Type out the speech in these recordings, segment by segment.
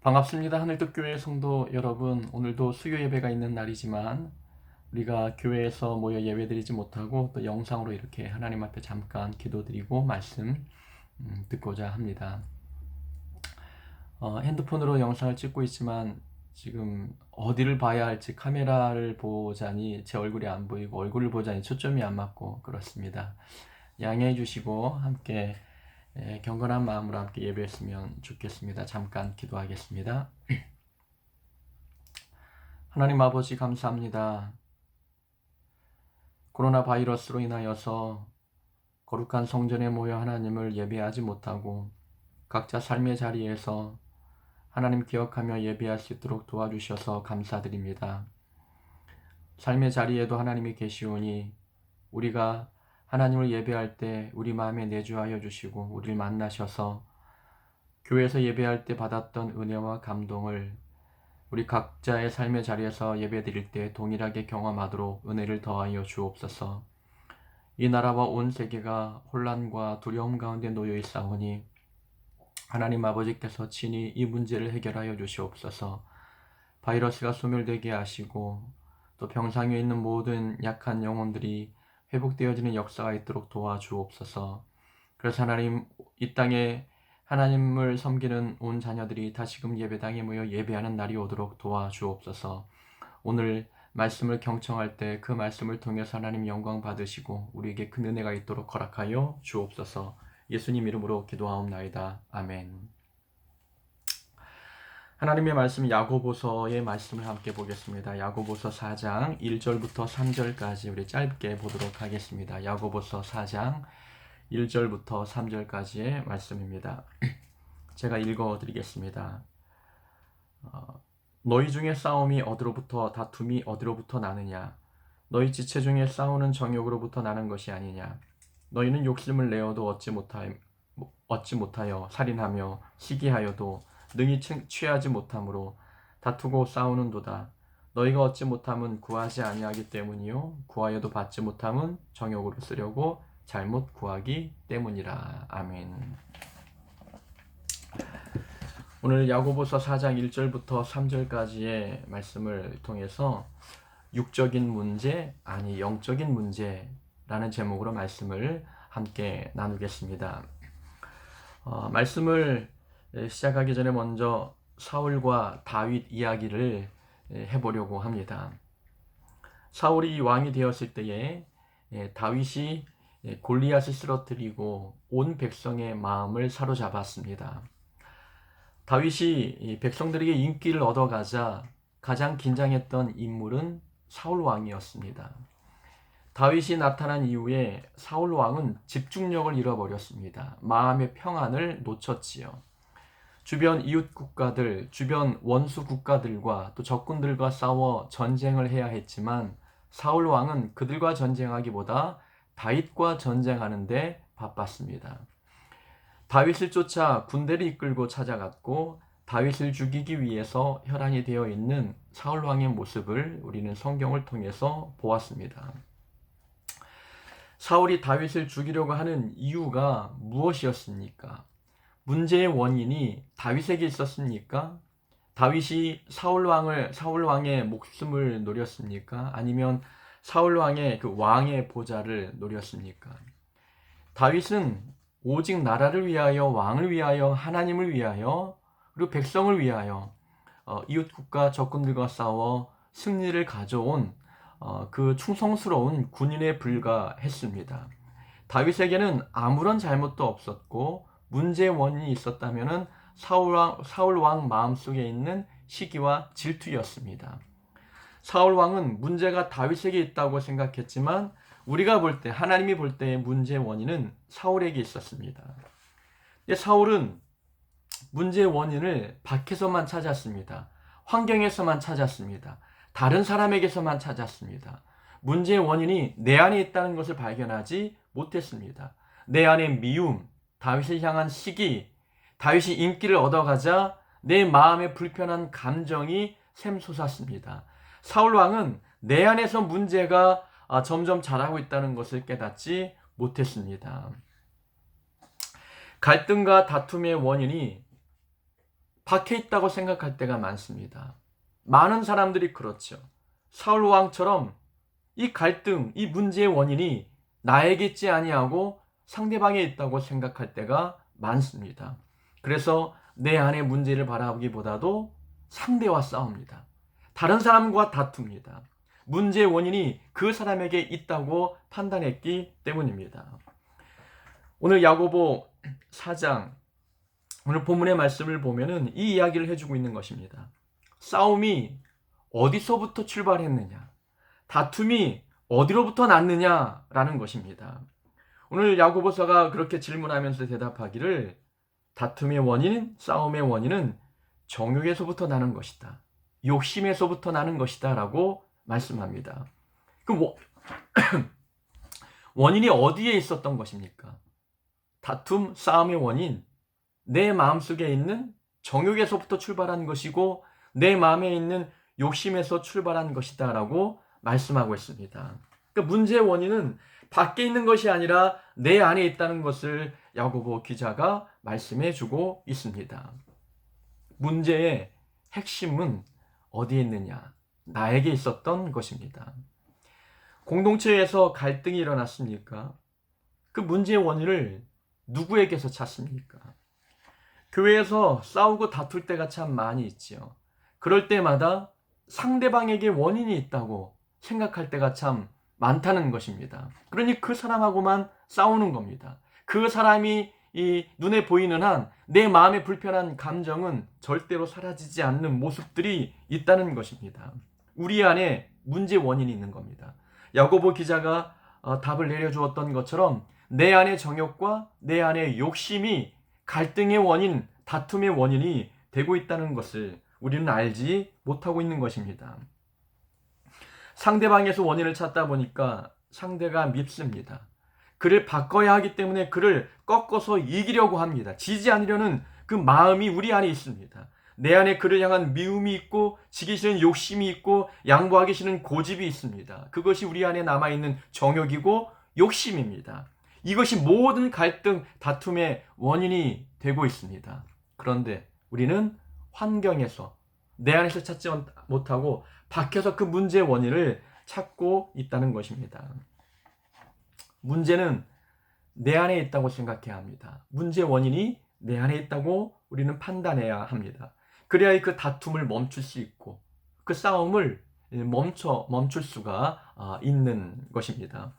반갑습니다. 하늘빛교회 성도 여러분, 오늘도 수요 예배가 있는 날이지만 우리가 교회에서 모여 예배드리지 못하고 또 영상으로 이렇게 하나님 앞에 잠깐 기도드리고 말씀 듣고자 합니다. 핸드폰으로 영상을 찍고 있지만 지금 어디를 봐야 할지 카메라를 보자니 제 얼굴이 안 보이고 얼굴을 보자니 초점이 안 맞고 그렇습니다. 양해해 주시고 함께 경건한 마음으로 함께 예배했으면 좋겠습니다. 잠깐 기도하겠습니다. 하나님 아버지 감사합니다. 코로나 바이러스로 인하여서 거룩한 성전에 모여 하나님을 예배하지 못하고 각자 삶의 자리에서 하나님 기억하며 예배할 수 있도록 도와주셔서 감사드립니다. 삶의 자리에도 하나님이 계시오니 우리가 하나님을 예배할 때 우리 마음에 내주하여 주시고 우리를 만나셔서 교회에서 예배할 때 받았던 은혜와 감동을 우리 각자의 삶의 자리에서 예배드릴 때 동일하게 경험하도록 은혜를 더하여 주옵소서. 이 나라와 온 세계가 혼란과 두려움 가운데 놓여 있사오니 하나님 아버지께서 친히 이 문제를 해결하여 주시옵소서. 바이러스가 소멸되게 하시고 또 병상 위에 있는 모든 약한 영혼들이 회복되어지는 역사가 있도록 도와주옵소서. 그래서 하나님, 이 땅에 하나님을 섬기는 온 자녀들이 다시금 예배당에 모여 예배하는 날이 오도록 도와주옵소서. 오늘 말씀을 경청할 때 그 말씀을 통해서 하나님 영광 받으시고 우리에게 큰 은혜가 있도록 허락하여 주옵소서. 예수님 이름으로 기도하옵나이다. 아멘. 하나님의 말씀 야고보서의 말씀을 함께 보겠습니다. 야고보서 4장 1절부터 3절까지 우리 짧게 보도록 하겠습니다. 야고보서 4장 1절부터 3절까지의 말씀입니다. 제가 읽어드리겠습니다. 너희 중에 싸움이 어디로부터 다툼이 어디로부터 나느냐? 너희 지체 중에 싸우는 정욕으로부터 나는 것이 아니냐? 너희는 욕심을 내어도 얻지 못하여 살인하며 시기하여도 능히 취하지 못하므로 다투고 싸우는도다. 너희가 얻지 못함은 구하지 아니하기 때문이요 구하여도 받지 못함은 정욕으로 쓰려고 잘못 구하기 때문이라. 아멘. 오늘 야고보서 4장 1절부터 3절까지의 말씀을 통해서 육적인 문제, 아니 영적인 문제라는 제목으로 말씀을 함께 나누겠습니다. 말씀을 시작하기 전에 먼저 사울과 다윗 이야기를 해보려고 합니다. 사울이 왕이 되었을 때에 다윗이 골리앗을 쓰러뜨리고 온 백성의 마음을 사로잡았습니다. 다윗이 백성들에게 인기를 얻어가자 가장 긴장했던 인물은 사울 왕이었습니다. 다윗이 나타난 이후에 사울 왕은 집중력을 잃어버렸습니다. 마음의 평안을 놓쳤지요. 주변 이웃 국가들, 주변 원수 국가들과 또 적군들과 싸워 전쟁을 해야 했지만 사울 왕은 그들과 전쟁하기보다 다윗과 전쟁하는데 바빴습니다. 다윗을 쫓아 군대를 이끌고 찾아갔고 다윗을 죽이기 위해서 혈안이 되어 있는 사울 왕의 모습을 우리는 성경을 통해서 보았습니다. 사울이 다윗을 죽이려고 하는 이유가 무엇이었습니까? 문제의 원인이 다윗에게 있었습니까? 다윗이 사울 왕의 목숨을 노렸습니까? 아니면 사울 왕의 그 왕의 보좌를 노렸습니까? 다윗은 오직 나라를 위하여, 왕을 위하여, 하나님을 위하여, 그리고 백성을 위하여 이웃 국가 적군들과 싸워 승리를 가져온 그 충성스러운 군인에 불과했습니다. 다윗에게는 아무런 잘못도 없었고 문제의 원인이 있었다면 사울 왕 마음속에 있는 시기와 질투였습니다. 사울 왕은 문제가 다윗에게 있다고 생각했지만 우리가 볼 때, 하나님이 볼 때의 문제의 원인은 사울에게 있었습니다. 사울은 문제의 원인을 밖에서만 찾았습니다. 환경에서만 찾았습니다. 다른 사람에게서만 찾았습니다. 문제의 원인이 내 안에 있다는 것을 발견하지 못했습니다. 내 안의 미움, 다윗을 향한 시기, 다윗이 인기를 얻어가자 내 마음에 불편한 감정이 샘솟았습니다. 사울 왕은 내 안에서 문제가 점점 자라고 있다는 것을 깨닫지 못했습니다. 갈등과 다툼의 원인이 박혀 있다고 생각할 때가 많습니다. 많은 사람들이 그렇죠. 사울 왕처럼 이 갈등, 이 문제의 원인이 나에게 있지 아니하고 상대방에 있다고 생각할 때가 많습니다. 그래서 내 안의 문제를 바라보기보다도 상대와 싸웁니다. 다른 사람과 다툽니다. 문제의 원인이 그 사람에게 있다고 판단했기 때문입니다. 오늘 야고보 4장 오늘 본문의 말씀을 보면은 이 이야기를 해주고 있는 것입니다. 싸움이 어디서부터 출발했느냐, 다툼이 어디로부터 났느냐라는 것입니다. 오늘 야고보서가 그렇게 질문하면서 대답하기를 다툼의 원인, 싸움의 원인은 정욕에서부터 나는 것이다. 욕심에서부터 나는 것이다 라고 말씀합니다. 그럼 원인이 어디에 있었던 것입니까? 다툼, 싸움의 원인, 내 마음속에 있는 정욕에서부터 출발한 것이고 내 마음에 있는 욕심에서 출발한 것이다 라고 말씀하고 있습니다. 그러니까 문제의 원인은 밖에 있는 것이 아니라 내 안에 있다는 것을 야고보 기자가 말씀해 주고 있습니다. 문제의 핵심은 어디에 있느냐? 나에게 있었던 것입니다. 공동체에서 갈등이 일어났습니까? 그 문제의 원인을 누구에게서 찾습니까? 교회에서 싸우고 다툴 때가 참 많이 있지요. 그럴 때마다 상대방에게 원인이 있다고 생각할 때가 참 많다는 것입니다. 그러니 그 사람하고만 싸우는 겁니다. 그 사람이 이 눈에 보이는 한 내 마음의 불편한 감정은 절대로 사라지지 않는 모습들이 있다는 것입니다. 우리 안에 문제 원인이 있는 겁니다. 야고보 기자가 답을 내려주었던 것처럼 내 안의 정욕과 내 안의 욕심이 갈등의 원인, 다툼의 원인이 되고 있다는 것을 우리는 알지 못하고 있는 것입니다. 상대방에서 원인을 찾다 보니까 상대가 밉습니다. 그를 바꿔야 하기 때문에 그를 꺾어서 이기려고 합니다. 지지 않으려는 그 마음이 우리 안에 있습니다. 내 안에 그를 향한 미움이 있고 지기 싫은 욕심이 있고 양보하기 싫은 고집이 있습니다. 그것이 우리 안에 남아있는 정욕이고 욕심입니다. 이것이 모든 갈등, 다툼의 원인이 되고 있습니다. 그런데 우리는 환경에서 내 안에서 찾지 못하고 밖에서 그 문제의 원인을 찾고 있다는 것입니다. 문제는 내 안에 있다고 생각해야 합니다. 문제의 원인이 내 안에 있다고 우리는 판단해야 합니다. 그래야 그 다툼을 멈출 수 있고 그 싸움을 멈출 수가 있는 것입니다.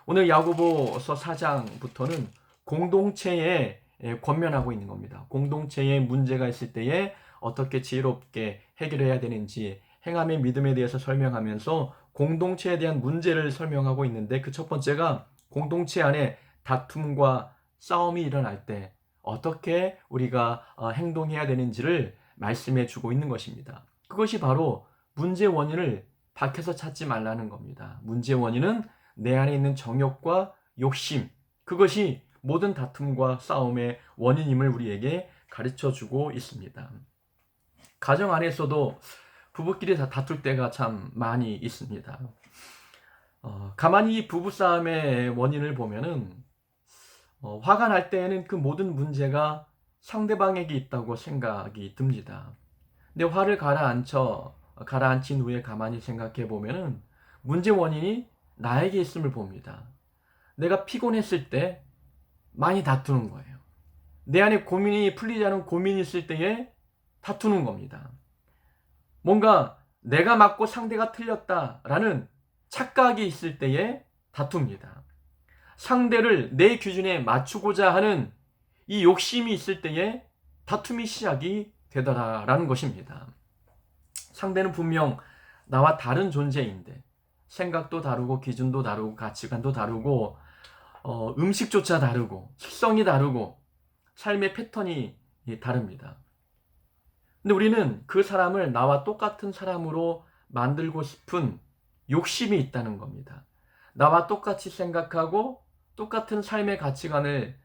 오늘 야고보서 4장부터는 공동체에 권면하고 있는 겁니다. 공동체에 문제가 있을 때에 어떻게 지혜롭게 해결해야 되는지 행함의 믿음에 대해서 설명하면서 공동체에 대한 문제를 설명하고 있는데 그 첫 번째가 공동체 안에 다툼과 싸움이 일어날 때 어떻게 우리가 행동해야 되는지를 말씀해 주고 있는 것입니다. 그것이 바로 문제의 원인을 밖에서 찾지 말라는 겁니다. 문제의 원인은 내 안에 있는 정욕과 욕심, 그것이 모든 다툼과 싸움의 원인임을 우리에게 가르쳐 주고 있습니다. 가정 안에서도 부부끼리 다툴 때가 참 많이 있습니다. 가만히 부부싸움의 원인을 보면은 화가 날 때에는 그 모든 문제가 상대방에게 있다고 생각이 듭니다. 근데 화를 가라앉힌 후에 가만히 생각해 보면은 문제 원인이 나에게 있음을 봅니다. 내가 피곤했을 때 많이 다투는 거예요. 내 안에 고민이 풀리지 않은 고민이 있을 때에 다투는 겁니다. 뭔가 내가 맞고 상대가 틀렸다라는 착각이 있을 때에 다툽니다. 상대를 내 기준에 맞추고자 하는 이 욕심이 있을 때에 다툼이 시작이 되더라라는 것입니다. 상대는 분명 나와 다른 존재인데 생각도 다르고 기준도 다르고 가치관도 다르고 음식조차 다르고 식성이 다르고 삶의 패턴이 다릅니다. 근데 우리는 그 사람을 나와 똑같은 사람으로 만들고 싶은 욕심이 있다는 겁니다. 나와 똑같이 생각하고 똑같은 삶의 가치관을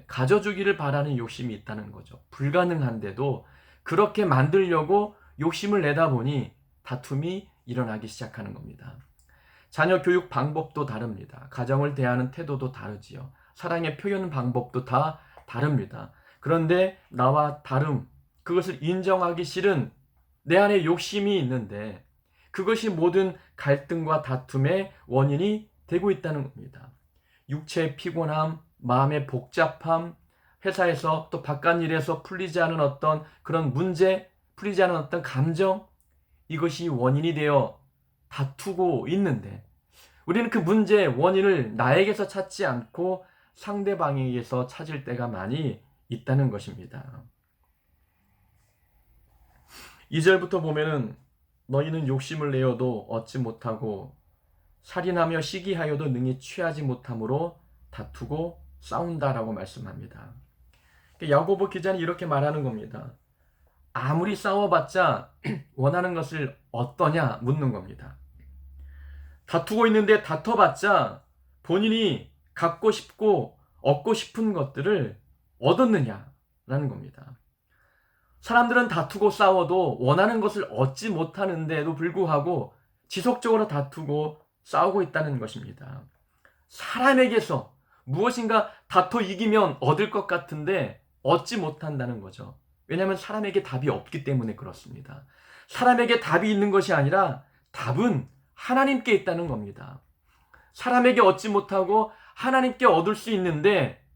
가져주기를 바라는 욕심이 있다는 거죠. 불가능한데도 그렇게 만들려고 욕심을 내다 보니 다툼이 일어나기 시작하는 겁니다. 자녀 교육 방법도 다릅니다. 가정을 대하는 태도도 다르지요. 사랑의 표현 방법도 다 다릅니다. 그런데 나와 다름, 그것을 인정하기 싫은 내 안에 욕심이 있는데 그것이 모든 갈등과 다툼의 원인이 되고 있다는 겁니다. 육체의 피곤함, 마음의 복잡함, 회사에서 또 바깥 일에서 풀리지 않은 어떤 그런 문제, 풀리지 않은 어떤 감정, 이것이 원인이 되어 다투고 있는데 우리는 그 문제의 원인을 나에게서 찾지 않고 상대방에게서 찾을 때가 많이 있다는 것입니다. 2절부터 보면은 너희는 욕심을 내어도 얻지 못하고 살인하며 시기하여도 능히 취하지 못함으로 다투고 싸운다라고 말씀합니다. 야고보 기자는 이렇게 말하는 겁니다. 아무리 싸워봤자 원하는 것을 얻더냐 묻는 겁니다. 다투고 있는데 다퉈봤자 본인이 갖고 싶고 얻고 싶은 것들을 얻었느냐라는 겁니다. 사람들은 다투고 싸워도 원하는 것을 얻지 못하는데도 불구하고 지속적으로 다투고 싸우고 있다는 것입니다. 사람에게서 무엇인가 다퉈 이기면 얻을 것 같은데 얻지 못한다는 거죠. 왜냐하면 사람에게 답이 없기 때문에 그렇습니다. 사람에게 답이 있는 것이 아니라 답은 하나님께 있다는 겁니다. 사람에게 얻지 못하고 하나님께 얻을 수 있는데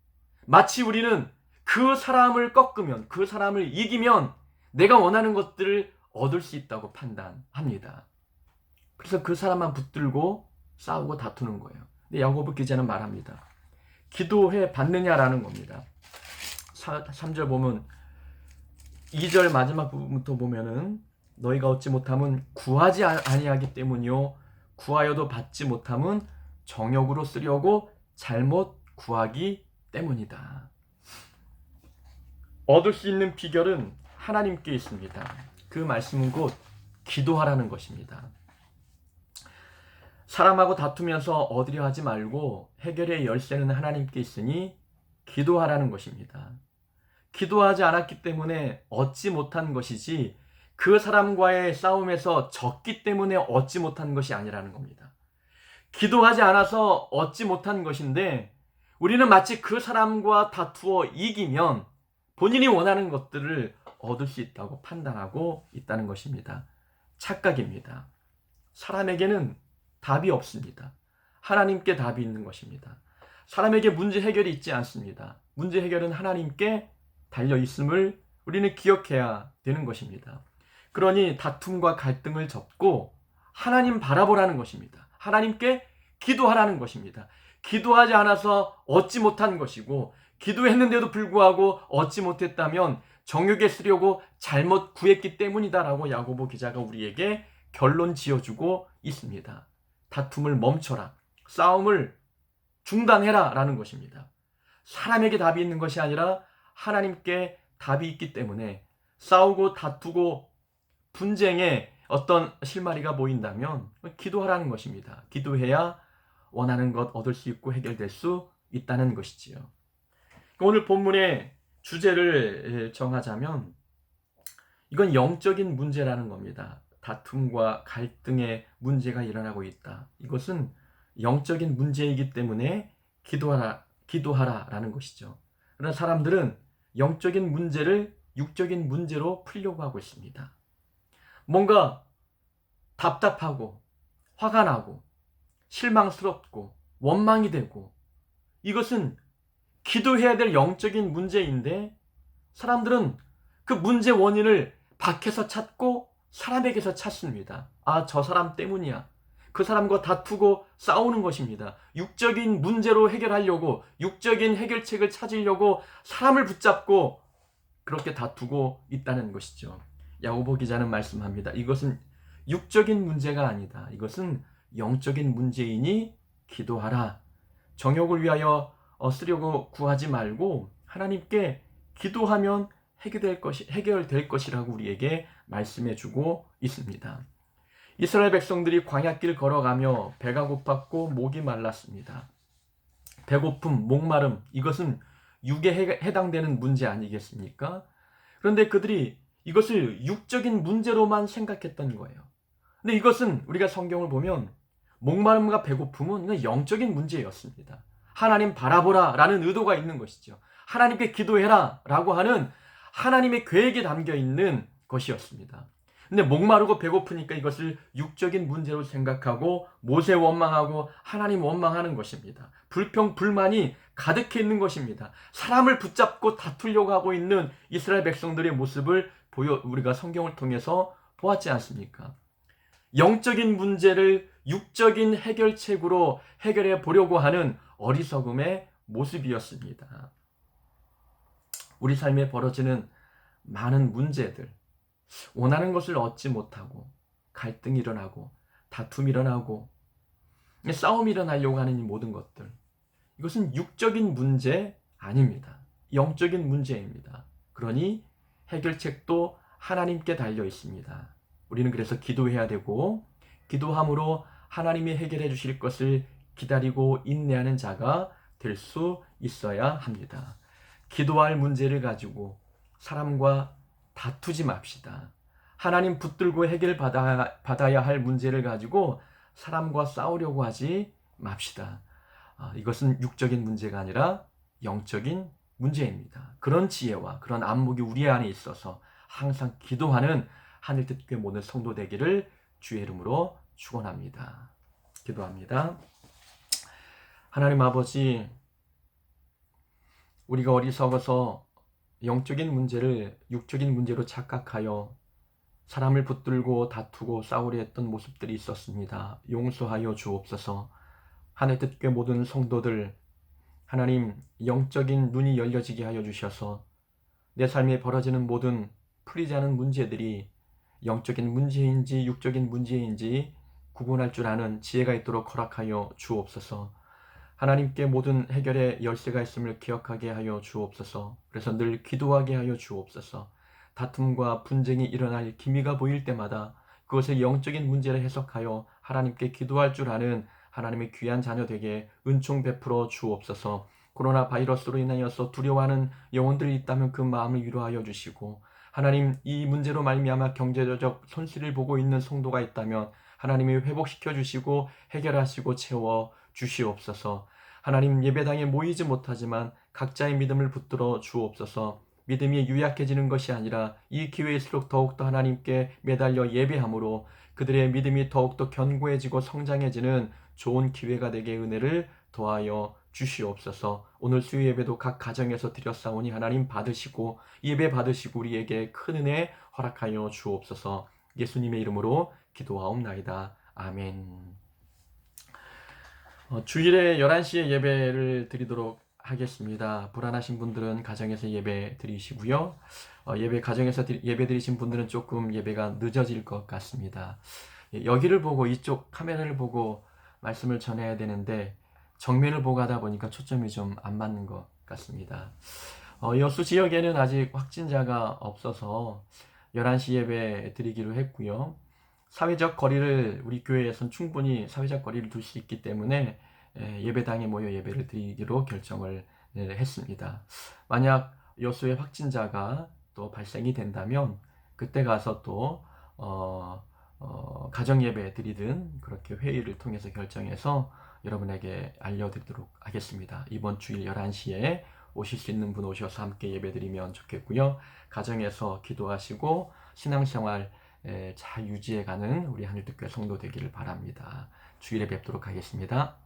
마치 우리는 그 사람을 꺾으면, 그 사람을 이기면 내가 원하는 것들을 얻을 수 있다고 판단합니다. 그래서 그 사람만 붙들고 싸우고 다투는 거예요. 근데 야고보 기자는 말합니다. 기도해 받느냐라는 겁니다. 3절 보면 2절 마지막 부분부터 보면은 너희가 얻지 못함은 구하지 아니하기 때문이요 구하여도 받지 못함은 정욕으로 쓰려고 잘못 구하기 때문이다. 얻을 수 있는 비결은 하나님께 있습니다. 그 말씀은 곧 기도하라는 것입니다. 사람하고 다투면서 얻으려 하지 말고 해결의 열쇠는 하나님께 있으니 기도하라는 것입니다. 기도하지 않았기 때문에 얻지 못한 것이지 그 사람과의 싸움에서 졌기 때문에 얻지 못한 것이 아니라는 겁니다. 기도하지 않아서 얻지 못한 것인데 우리는 마치 그 사람과 다투어 이기면 본인이 원하는 것들을 얻을 수 있다고 판단하고 있다는 것입니다. 착각입니다. 사람에게는 답이 없습니다. 하나님께 답이 있는 것입니다. 사람에게 문제 해결이 있지 않습니다. 문제 해결은 하나님께 달려 있음을 우리는 기억해야 되는 것입니다. 그러니 다툼과 갈등을 접고 하나님 바라보라는 것입니다. 하나님께 기도하라는 것입니다. 기도하지 않아서 얻지 못한 것이고 기도했는데도 불구하고 얻지 못했다면 정욕에 쓰려고 잘못 구했기 때문이다라고 야고보 기자가 우리에게 결론 지어주고 있습니다. 다툼을 멈춰라. 싸움을 중단해라 라는 것입니다. 사람에게 답이 있는 것이 아니라 하나님께 답이 있기 때문에 싸우고 다투고 분쟁에 어떤 실마리가 보인다면 기도하라는 것입니다. 기도해야 원하는 것 얻을 수 있고 해결될 수 있다는 것이지요. 오늘 본문의 주제를 정하자면 이건 영적인 문제라는 겁니다. 다툼과 갈등의 문제가 일어나고 있다. 이것은 영적인 문제이기 때문에 기도하라라는 것이죠. 그러나 사람들은 영적인 문제를 육적인 문제로 풀려고 하고 있습니다. 뭔가 답답하고 화가 나고 실망스럽고 원망이 되고 이것은 기도해야 될 영적인 문제인데 사람들은 그 문제 원인을 밖에서 찾고 사람에게서 찾습니다. 아, 저 사람 때문이야. 그 사람과 다투고 싸우는 것입니다. 육적인 문제로 해결하려고 육적인 해결책을 찾으려고 사람을 붙잡고 그렇게 다투고 있다는 것이죠. 야고보 기자는 말씀합니다. 이것은 육적인 문제가 아니다. 이것은 영적인 문제이니 기도하라. 정욕을 위하여 쓰려고 구하지 말고 하나님께 기도하면 해결될 것이라고 우리에게 말씀해 주고 있습니다. 이스라엘 백성들이 광야길 걸어가며 배가 고팠고 목이 말랐습니다. 배고픔, 목마름, 이것은 육에 해당되는 문제 아니겠습니까? 그런데 그들이 이것을 육적인 문제로만 생각했던 거예요. 근데 이것은 우리가 성경을 보면 목마름과 배고픔은 이건 영적인 문제였습니다. 하나님 바라보라 라는 의도가 있는 것이죠. 하나님께 기도해라 라고 하는 하나님의 계획에 담겨 있는 것이었습니다. 근데 목마르고 배고프니까 이것을 육적인 문제로 생각하고 모세 원망하고 하나님 원망하는 것입니다. 불평, 불만이 가득해 있는 것입니다. 사람을 붙잡고 다투려고 하고 있는 이스라엘 백성들의 모습을 우리가 성경을 통해서 보았지 않습니까? 영적인 문제를 육적인 해결책으로 해결해 보려고 하는 어리석음의 모습이었습니다. 우리 삶에 벌어지는 많은 문제들, 원하는 것을 얻지 못하고 갈등이 일어나고 다툼이 일어나고 싸움이 일어나려고 하는 이 모든 것들, 이것은 육적인 문제 아닙니다. 영적인 문제입니다. 그러니 해결책도 하나님께 달려 있습니다. 우리는 그래서 기도해야 되고 기도함으로 하나님이 해결해 주실 것을 기다리고 인내하는 자가 될 수 있어야 합니다. 기도할 문제를 가지고 사람과 다투지 맙시다. 하나님 붙들고 해결받아야 할 문제를 가지고 사람과 싸우려고 하지 맙시다. 이것은 육적인 문제가 아니라 영적인 문제입니다. 그런 지혜와 그런 안목이 우리 안에 있어서 항상 기도하는 하늘 뜻교회 모든 성도 되기를 주의 이름으로 축원합니다. 기도합니다. 하나님 아버지, 우리가 어리석어서 영적인 문제를 육적인 문제로 착각하여 사람을 붙들고 다투고 싸우려 했던 모습들이 있었습니다. 용서하여 주옵소서. 하늘 뜻교회 모든 성도들, 하나님 영적인 눈이 열려지게 하여 주셔서 내 삶에 벌어지는 모든 풀리지 않은 문제들이 영적인 문제인지 육적인 문제인지 구분할 줄 아는 지혜가 있도록 허락하여 주옵소서. 하나님께 모든 해결의 열쇠가 있음을 기억하게 하여 주옵소서. 그래서 늘 기도하게 하여 주옵소서. 다툼과 분쟁이 일어날 기미가 보일 때마다 그것을 영적인 문제로 해석하여 하나님께 기도할 줄 아는 하나님의 귀한 자녀 되게 은총 베풀어 주옵소서. 코로나 바이러스로 인하여서 두려워하는 영혼들이 있다면 그 마음을 위로하여 주시고, 하나님 이 문제로 말미암아 경제적 손실을 보고 있는 성도가 있다면 하나님이 회복시켜 주시고 해결하시고 채워 주시옵소서. 하나님 예배당에 모이지 못하지만 각자의 믿음을 붙들어 주옵소서. 믿음이 유약해지는 것이 아니라 이 기회일수록 더욱더 하나님께 매달려 예배함으로 그들의 믿음이 더욱더 견고해지고 성장해지는 좋은 기회가 되게 은혜를 더하여 주시옵소서. 오늘 수요 예배도 각 가정에서 드렸사오니 하나님 받으시고 예배 받으시고 우리에게 큰 은혜 허락하여 주옵소서. 예수님의 이름으로 기도하옵나이다. 아멘. 주일에 11시에 예배를 드리도록 하겠습니다. 불안하신 분들은 가정에서 예배 드리시고요. 가정에서 예배 드리신 분들은 조금 예배가 늦어질 것 같습니다. 여기를 보고 이쪽 카메라를 보고 말씀을 전해야 되는데 정면을 보고 하다 보니까 초점이 좀 안 맞는 것 같습니다. 여수 지역에는 아직 확진자가 없어서 11시 예배 드리기로 했고요. 사회적 거리를 우리 교회에서는 충분히 사회적 거리를 둘 수 있기 때문에 예배당에 모여 예배를 드리기로 결정을 했습니다. 만약 여수에 확진자가 또 발생이 된다면 그때 가서 또 가정 예배 드리든 그렇게 회의를 통해서 결정해서 여러분에게 알려드리도록 하겠습니다. 이번 주일 11시에 오실 수 있는 분 오셔서 함께 예배 드리면 좋겠고요. 가정에서 기도하시고 신앙생활 잘 유지해가는 우리 하늘특교회 성도 되기를 바랍니다. 주일에 뵙도록 하겠습니다.